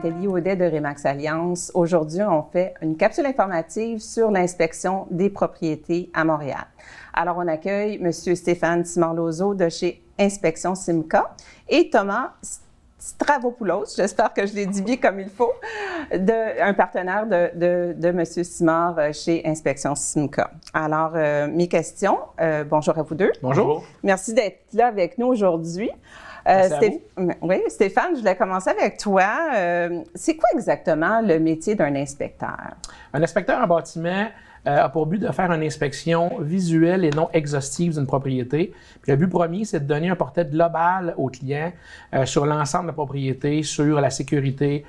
Nathalie Audet de Remax Alliance. Aujourd'hui, on fait une capsule informative sur l'inspection des propriétés à Montréal. Alors, on accueille M. Stéphane Simard-Lauzeau de chez Inspection Simca et Thomas Stravopoulos, j'espère que je l'ai dit bien comme il faut, un partenaire de M. Simard chez Inspection Simca. Alors, mes questions, bonjour à vous deux. Bonjour. Merci d'être là avec nous aujourd'hui. Oui, Stéphane, je voulais commencer avec toi. C'est quoi exactement le métier d'un inspecteur? Un inspecteur en bâtiment a pour but de faire une inspection visuelle et non exhaustive d'une propriété. Puis le but premier, c'est de donner un portrait global au client sur l'ensemble de la propriété, sur la sécurité,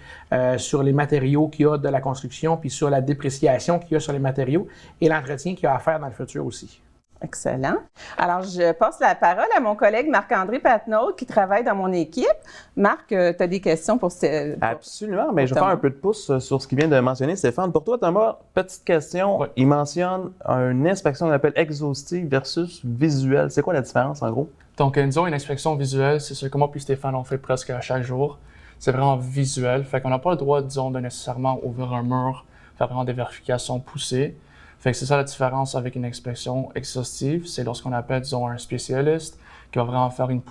sur les matériaux qu'il y a de la construction, puis sur la dépréciation qu'il y a sur les matériaux et l'entretien qu'il y a à faire dans le futur aussi. Excellent. Alors, je passe la parole à mon collègue Marc-André Patnaud qui travaille dans mon équipe. Marc, tu as des questions pour Absolument. Bien, je vais faire un peu de pouce sur ce qu'il vient de mentionner, Stéphane. Pour toi, Thomas, petite question. Oui. Il mentionne une inspection qu'on appelle exhaustive versus visuelle. C'est quoi la différence, en gros? Donc, disons, une inspection visuelle, c'est ce que moi puis Stéphane, on fait presque à chaque jour. C'est vraiment visuel. Fait qu'on n'a pas le droit, disons, de nécessairement ouvrir un mur, faire vraiment des vérifications poussées. Fait que c'est ça la différence avec une inspection exhaustive. C'est lorsqu'on appelle, disons, un spécialiste qui va vraiment faire une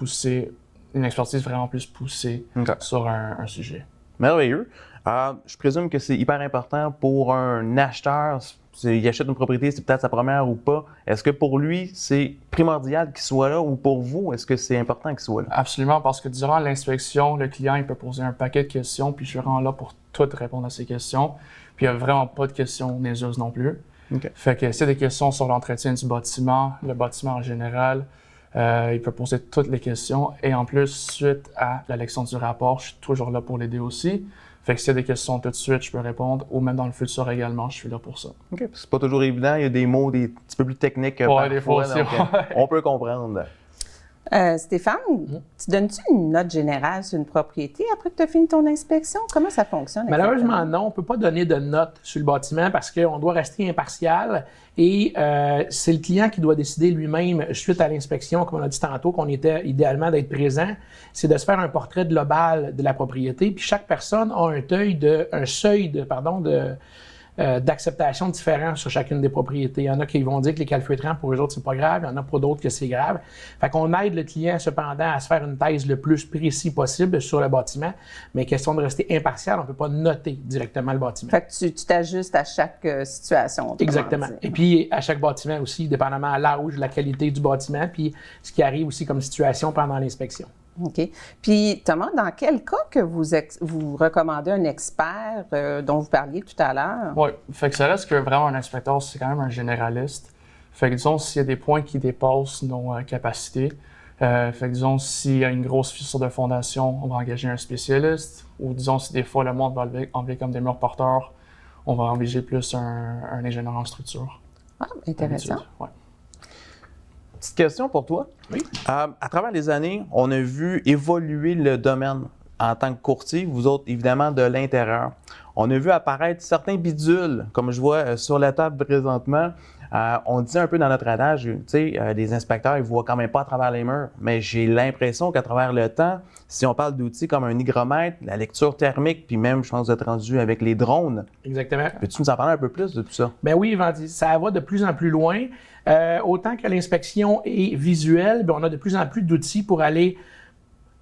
expertise vraiment plus poussée sur un sujet. Merveilleux. Je présume que c'est hyper important pour un acheteur. Il achète une propriété, c'est peut-être sa première ou pas. Est-ce que pour lui, c'est primordial qu'il soit là ou pour vous, est-ce que c'est important qu'il soit là? Absolument, parce que durant l'inspection, le client il peut poser un paquet de questions, puis je suis vraiment là pour tout répondre à ces questions. Puis il n'y a vraiment pas de questions niaiseuses non plus. Okay. Fait que s'il y a des questions sur l'entretien du bâtiment, le bâtiment en général, il peut poser toutes les questions. Et en plus, suite à la lecture du rapport, je suis toujours là pour l'aider aussi. Fait que s'il y a des questions tout de suite, je peux répondre. Ou même dans le futur également, je suis là pour ça. OK. C'est pas toujours évident. Il y a des mots un petit peu plus techniques parfois. Des fois aussi, donc, on peut comprendre. Stéphane, tu donnes-tu une note générale sur une propriété après que tu as fini ton inspection? Comment ça fonctionne? Malheureusement, non. On ne peut pas donner de note sur le bâtiment parce qu'on doit rester impartial et c'est le client qui doit décider lui-même, suite à l'inspection, comme on a dit tantôt, qu'on était idéalement d'être présent, c'est de se faire un portrait global de la propriété. Puis chaque personne a un seuil d'acceptation différent sur chacune des propriétés. Il y en a qui vont dire que les calfeutrants, pour eux autres, c'est pas grave. Il y en a pour d'autres que c'est grave. Fait qu'on aide le client, cependant, à se faire une thèse le plus précis possible sur le bâtiment. Mais question de rester impartial, on ne peut pas noter directement le bâtiment. Fait que tu t'ajustes à chaque situation. Exactement. Dire. Et puis, à chaque bâtiment aussi, dépendamment de l'âge, la qualité du bâtiment, puis ce qui arrive aussi comme situation pendant l'inspection. OK. Puis, Thomas, dans quel cas que vous recommandez un expert dont vous parliez tout à l'heure? Oui, fait que ça reste que vraiment un inspecteur, c'est quand même un généraliste. Fait que disons, s'il y a des points qui dépassent nos capacités, fait que disons, s'il y a une grosse fissure de fondation, on va engager un spécialiste. Ou disons, si des fois le monde va enlever comme des murs porteurs, on va engager plus un ingénieur en structure. Ah, intéressant. Ouais. Petite question pour toi. Oui. À travers les années, on a vu évoluer le domaine en tant que courtier, vous autres, évidemment, de l'intérieur. On a vu apparaître certains bidules, comme je vois sur la table présentement. On dit un peu dans notre adage, tu sais, les inspecteurs, ils ne voient quand même pas à travers les murs, mais j'ai l'impression qu'à travers le temps, si on parle d'outils comme un hygromètre, la lecture thermique, puis même, je pense que vous êtes rendu avec les drones. Exactement. Peux-tu nous en parler un peu plus de tout ça? Ben oui, Vandy, ça va de plus en plus loin. Autant que l'inspection est visuelle, ben on a de plus en plus d'outils pour aller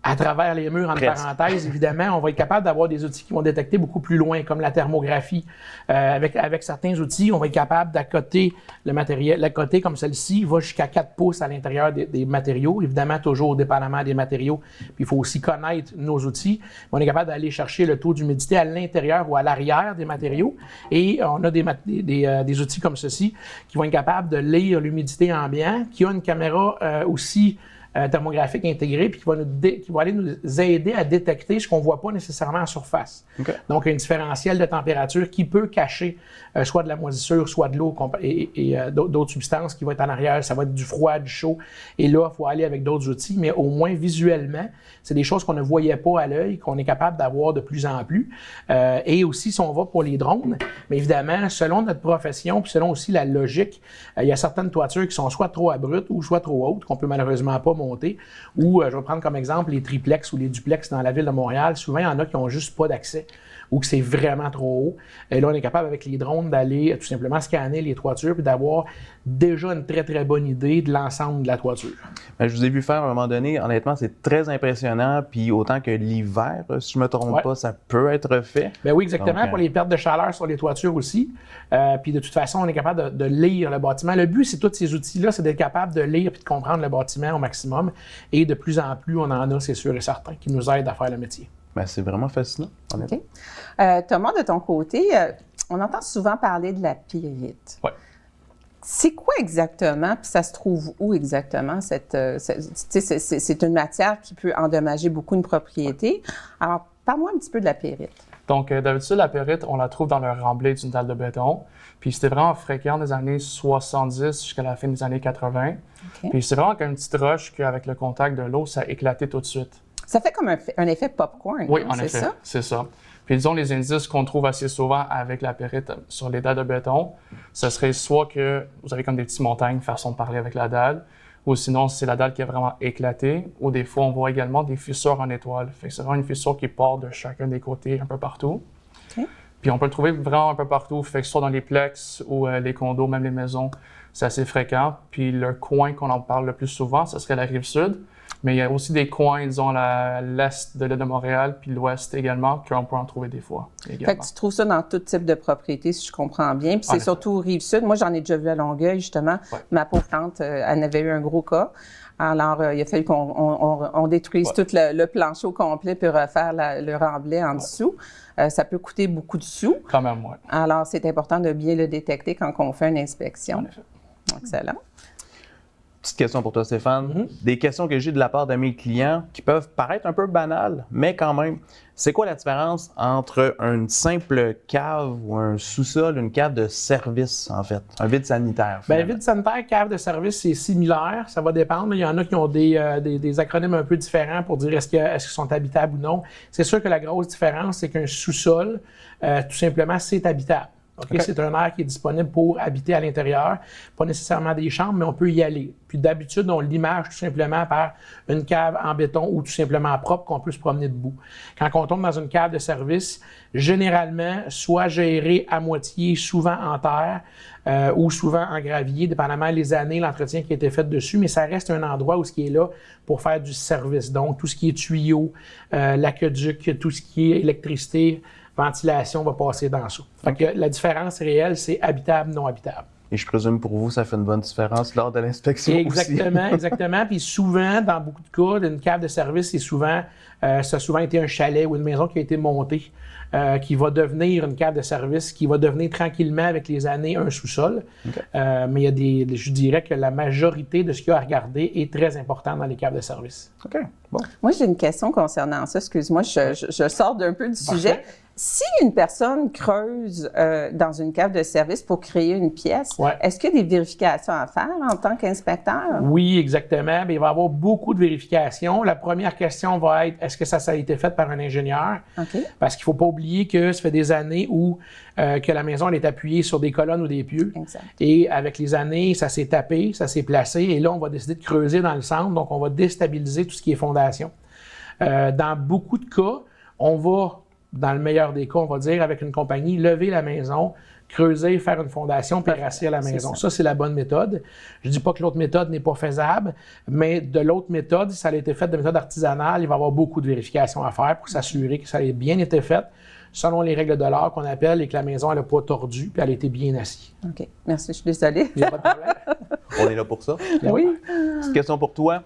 à travers les murs, entre parenthèses, évidemment. On va être capable d'avoir des outils qui vont détecter beaucoup plus loin, comme la thermographie. Avec certains outils, on va être capable d'accoter le matériel. L'accoter comme celle-ci va jusqu'à 4 pouces à l'intérieur des matériaux. Évidemment, toujours dépendamment des matériaux. Puis il faut aussi connaître nos outils. On est capable d'aller chercher le taux d'humidité à l'intérieur ou à l'arrière des matériaux. Et on a des outils comme ceci qui vont être capables de lire l'humidité ambiante, qui a une caméra aussi thermographique intégré, puis qui va aller nous aider à détecter ce qu'on ne voit pas nécessairement en surface. Okay. Donc, un différentiel de température qui peut cacher soit de la moisissure, soit de l'eau et d'autres substances qui vont être en arrière. Ça va être du froid, du chaud. Et là, il faut aller avec d'autres outils, mais au moins visuellement, c'est des choses qu'on ne voyait pas à l'œil, qu'on est capable d'avoir de plus en plus. Et aussi, si on va pour les drones, mais évidemment, selon notre profession, puis selon aussi la logique, il y a certaines toitures qui sont soit trop abruptes ou soit trop hautes, qu'on peut malheureusement pas monter. Ou, je vais prendre comme exemple les triplex ou les duplex dans la ville de Montréal. Souvent, il y en a qui n'ont juste pas d'accès. ou que c'est vraiment trop haut. Et là, on est capable avec les drones d'aller tout simplement scanner les toitures puis d'avoir déjà une très, très bonne idée de l'ensemble de la toiture. Bien, je vous ai vu faire à un moment donné, honnêtement, c'est très impressionnant. Puis autant que l'hiver, si je ne me trompe pas, ça peut être fait. Bien oui, exactement. Donc, pour les pertes de chaleur sur les toitures aussi. Puis de toute façon, on est capable de lire le bâtiment. Le but, c'est tous ces outils-là, c'est d'être capable de lire et de comprendre le bâtiment au maximum. Et de plus en plus, on en a, c'est sûr et certain, qui nous aident à faire le métier. Bien, c'est vraiment fascinant, honnêtement. OK. Thomas, de ton côté, on entend souvent parler de la pyrite. Oui. C'est quoi exactement, puis ça se trouve où exactement? C'est une matière qui peut endommager beaucoup une propriété. Alors, parle-moi un petit peu de la pyrite. Donc, d'habitude, la pyrite, on la trouve dans le remblai d'une dalle de béton. Puis c'était vraiment fréquent des années 70 jusqu'à la fin des années 80. OK. Puis c'est vraiment comme une petite roche qu'avec le contact de l'eau, ça éclatait tout de suite. Ça fait comme un effet popcorn, Oui, non? en effet, c'est ça. Puis disons, les indices qu'on trouve assez souvent avec la pyrite sur les dalles de béton, ce serait soit que vous avez comme des petites montagnes, façon de parler avec la dalle, ou sinon, c'est la dalle qui est vraiment éclatée, ou des fois, on voit également des fissures en étoile. Fait que c'est vraiment une fissure qui part de chacun des côtés un peu partout. OK. Puis on peut le trouver vraiment un peu partout, fait que soit dans les plex ou les condos, même les maisons, c'est assez fréquent. Puis le coin qu'on en parle le plus souvent, ce serait la Rive-Sud. Mais il y a aussi des coins, disons, l'est de l'île de Montréal, puis l'ouest également, qu'on peut en trouver des fois également. Fait que tu trouves ça dans tout type de propriété, si je comprends bien. Puis c'est surtout Rive-Sud. Moi, j'en ai déjà vu à Longueuil, justement. Ouais. Ma pauvre tante, elle avait eu un gros cas. Alors, il a fallu qu'on détruise tout le plancher au complet puis refaire le remblai en dessous. Ça peut coûter beaucoup de sous. Quand même, oui. Alors, c'est important de bien le détecter quand on fait une inspection. En effet. Excellent. Petite question pour toi, Stéphane. Des questions que j'ai de la part de mes clients qui peuvent paraître un peu banales, mais quand même. C'est quoi la différence entre une simple cave ou un sous-sol, une cave de service, en fait? Un vide sanitaire, Bien, finalement. vide sanitaire, cave de service, c'est similaire. Ça va dépendre. Mais il y en a qui ont des acronymes un peu différents pour dire est-ce qu'ils sont habitables ou non. C'est sûr que la grosse différence, c'est qu'un sous-sol, tout simplement, c'est habitable. Okay? C'est un air qui est disponible pour habiter à l'intérieur. Pas nécessairement des chambres, mais on peut y aller. Puis d'habitude, on l'image tout simplement par une cave en béton ou tout simplement propre qu'on peut se promener debout. Quand on tombe dans une cave de service, généralement, soit gérée à moitié, souvent en terre ou souvent en gravier, dépendamment des années, l'entretien qui a été fait dessus, mais ça reste un endroit où ce qui est là pour faire du service. Donc, tout ce qui est tuyaux, l'aqueduc, tout ce qui est électricité, ventilation va passer dans ça. Fait que la différence réelle, c'est habitable, non habitable. Et je présume pour vous, ça fait une bonne différence lors de l'inspection Exactement, aussi. exactement. Puis souvent, dans beaucoup de cas, une cave de service, ça a souvent été un chalet ou une maison qui a été montée, qui va devenir une cave de service, qui va devenir tranquillement avec les années un sous-sol. Okay. Mais je dirais que la majorité de ce qu'il y a à regarder est très important dans les caves de service. OK, bon. Moi, j'ai une question concernant ça. Excuse-moi, je sors d'un peu du sujet. Parfait. Si une personne creuse dans une cave de service pour créer une pièce, est-ce qu'il y a des vérifications à faire en tant qu'inspecteur? Oui, exactement. Bien, il va y avoir beaucoup de vérifications. La première question va être, est-ce que ça a été fait par un ingénieur? OK. Parce qu'il ne faut pas oublier que ça fait des années où que la maison elle est appuyée sur des colonnes ou des pieux. Exact. Et avec les années, ça s'est tapé, ça s'est placé. Et là, on va décider de creuser dans le centre. Donc, on va déstabiliser tout ce qui est fondation. Dans beaucoup de cas, on va, dans le meilleur des cas, on va dire avec une compagnie, lever la maison, creuser, faire une fondation, puis rasser la maison. Ça, c'est la bonne méthode. Je ne dis pas que l'autre méthode n'est pas faisable, mais de l'autre méthode, si ça a été fait de méthode artisanale, il va y avoir beaucoup de vérifications à faire pour s'assurer que ça ait bien été fait selon les règles de l'art qu'on appelle et que la maison n'a pas tordu puis elle a été bien assise. OK. Merci, je suis désolée. Il n'y a pas de problème. On est là pour ça. Oui. Petite question pour toi.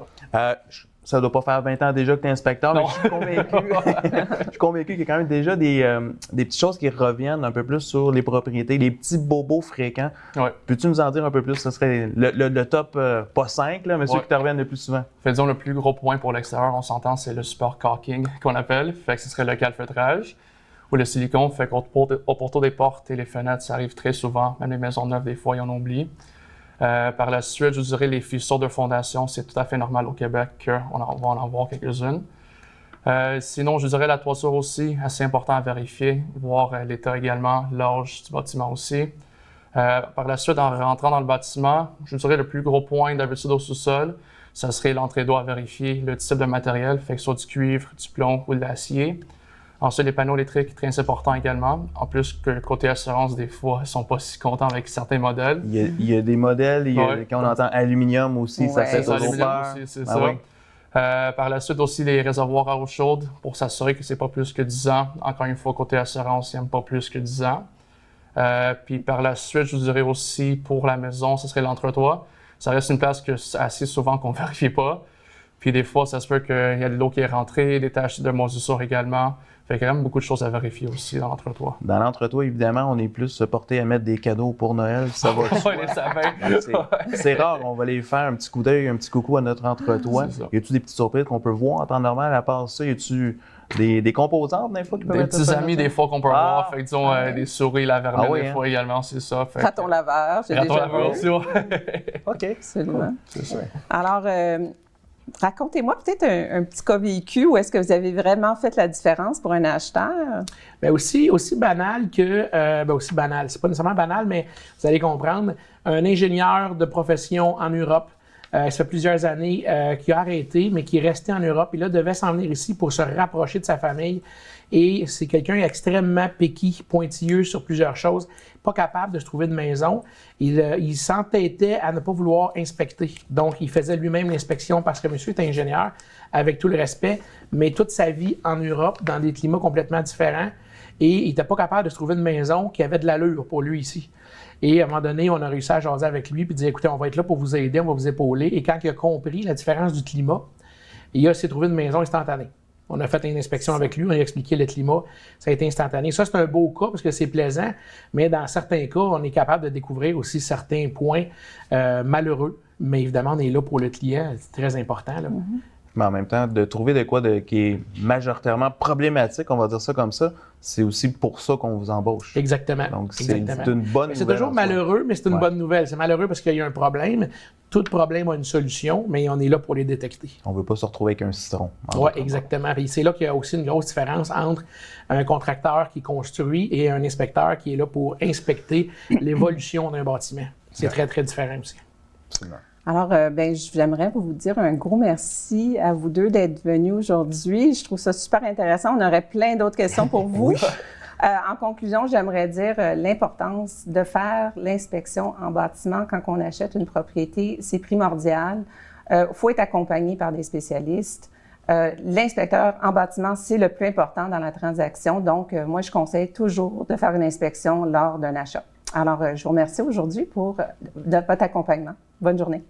Ça ne doit pas faire 20 ans déjà que tu es inspecteur, mais je suis convaincu qu'il y a quand même déjà des petites choses qui reviennent un peu plus sur les propriétés, les petits bobos fréquents. Ouais. Peux-tu nous en dire un peu plus? Ce serait le top, pas 5, là, mais ceux qui te reviennent le plus souvent. Fait, disons, le plus gros point pour l'extérieur, on s'entend, c'est le support caulking qu'on appelle. Fait que ce serait le calfeutrage ou le silicone. Fait qu'au porto des portes et les fenêtres, ça arrive très souvent. Même les maisons neuves, des fois, ils en oublient. Par la suite, je dirais les fissures de fondation, c'est tout à fait normal au Québec qu'on va en avoir quelques-unes. Sinon, je dirais la toiture aussi, assez important à vérifier, voir l'état également, l'âge du bâtiment aussi. Par la suite, en rentrant dans le bâtiment, je dirais le plus gros point d'habitude au sous-sol, ça serait l'entrée d'eau à vérifier, le type de matériel, fait que ce soit du cuivre, du plomb ou de l'acier. Ensuite, les panneaux électriques, très important également. En plus que côté assurance, des fois, ils sont pas si contents avec certains modèles. Il y a des modèles, quand on entend aluminium aussi, ça fait ça, toujours peur. c'est Ah ça. oui. Par la suite aussi, les réservoirs à eau chaude pour s'assurer que c'est pas plus que 10 ans. Encore une fois, côté assurance, ils n'aiment pas plus que 10 ans. Puis par la suite, je vous dirais aussi pour la maison, ce serait l'entretoit. Ça reste une place que assez souvent qu'on ne vérifie pas. Puis des fois, ça se peut qu'il y a de l'eau qui est rentrée, des taches de moisissure également. Fait qu'il y a quand même beaucoup de choses à vérifier aussi dans l'entretoit. Dans l'entretoit, évidemment, on est plus porté à mettre des cadeaux pour Noël. Ça va. Ouais, les sapins. C'est rare, on va aller faire un petit coup d'œil, un petit coucou à notre entretoit. Y a-tu des petites surprises qu'on peut voir en temps normal à part ça? Y a-tu des composantes des fois qui peuvent Des être petits amis des fois qu'on peut voir. Fait que disons des souris, la vermelle des fois également, c'est ça. Fait Raton laveur, j'ai raton déjà laveur vu. aussi, ouais. OK. Absolument. C'est ça. Alors, racontez-moi peut-être un petit cas vécu où est-ce que vous avez vraiment fait la différence pour un acheteur? Bien, aussi banal que... aussi banal, c'est pas nécessairement banal, mais vous allez comprendre, un ingénieur de profession en Europe, ça fait plusieurs années, qui a arrêté, mais qui est resté en Europe, et là, devait s'en venir ici pour se rapprocher de sa famille. Et c'est quelqu'un extrêmement picky, pointilleux sur plusieurs choses, pas capable de se trouver de maison. Il s'entêtait à ne pas vouloir inspecter. Donc, il faisait lui-même l'inspection parce que monsieur est ingénieur, avec tout le respect, mais toute sa vie en Europe, dans des climats complètement différents, et il n'était pas capable de se trouver une maison qui avait de l'allure pour lui ici. Et à un moment donné, on a réussi à jaser avec lui puis dire, écoutez, on va être là pour vous aider, on va vous épauler. Et quand il a compris la différence du climat, il s'est trouvé une maison instantanée. On a fait une inspection avec lui, on a expliqué le climat, ça a été instantané. Ça, c'est un beau cas parce que c'est plaisant, mais dans certains cas, on est capable de découvrir aussi certains points malheureux. Mais évidemment, on est là pour le client, c'est très important. Là. Mm-hmm. Mais en même temps, de trouver de quoi qui est majoritairement problématique, on va dire ça comme ça, c'est aussi pour ça qu'on vous embauche. Exactement. Donc, c'est une bonne nouvelle. C'est toujours malheureux, mais c'est une bonne nouvelle. C'est malheureux parce qu'il y a un problème. Tout problème a une solution, mais on est là pour les détecter. On ne veut pas se retrouver avec un citron. Oui, exactement. Et c'est là qu'il y a aussi une grosse différence entre un contracteur qui construit et un inspecteur qui est là pour inspecter l'évolution d'un bâtiment. C'est très, très différent aussi. Absolument. Alors, j'aimerais vous dire un gros merci à vous deux d'être venus aujourd'hui. Je trouve ça super intéressant. On aurait plein d'autres questions pour vous. Oui. En conclusion, j'aimerais dire l'importance de faire l'inspection en bâtiment quand on achète une propriété. C'est primordial. Il faut être accompagné par des spécialistes. L'inspecteur en bâtiment, c'est le plus important dans la transaction. Donc, moi, je conseille toujours de faire une inspection lors d'un achat. Alors, je vous remercie aujourd'hui pour votre accompagnement. Bonne journée.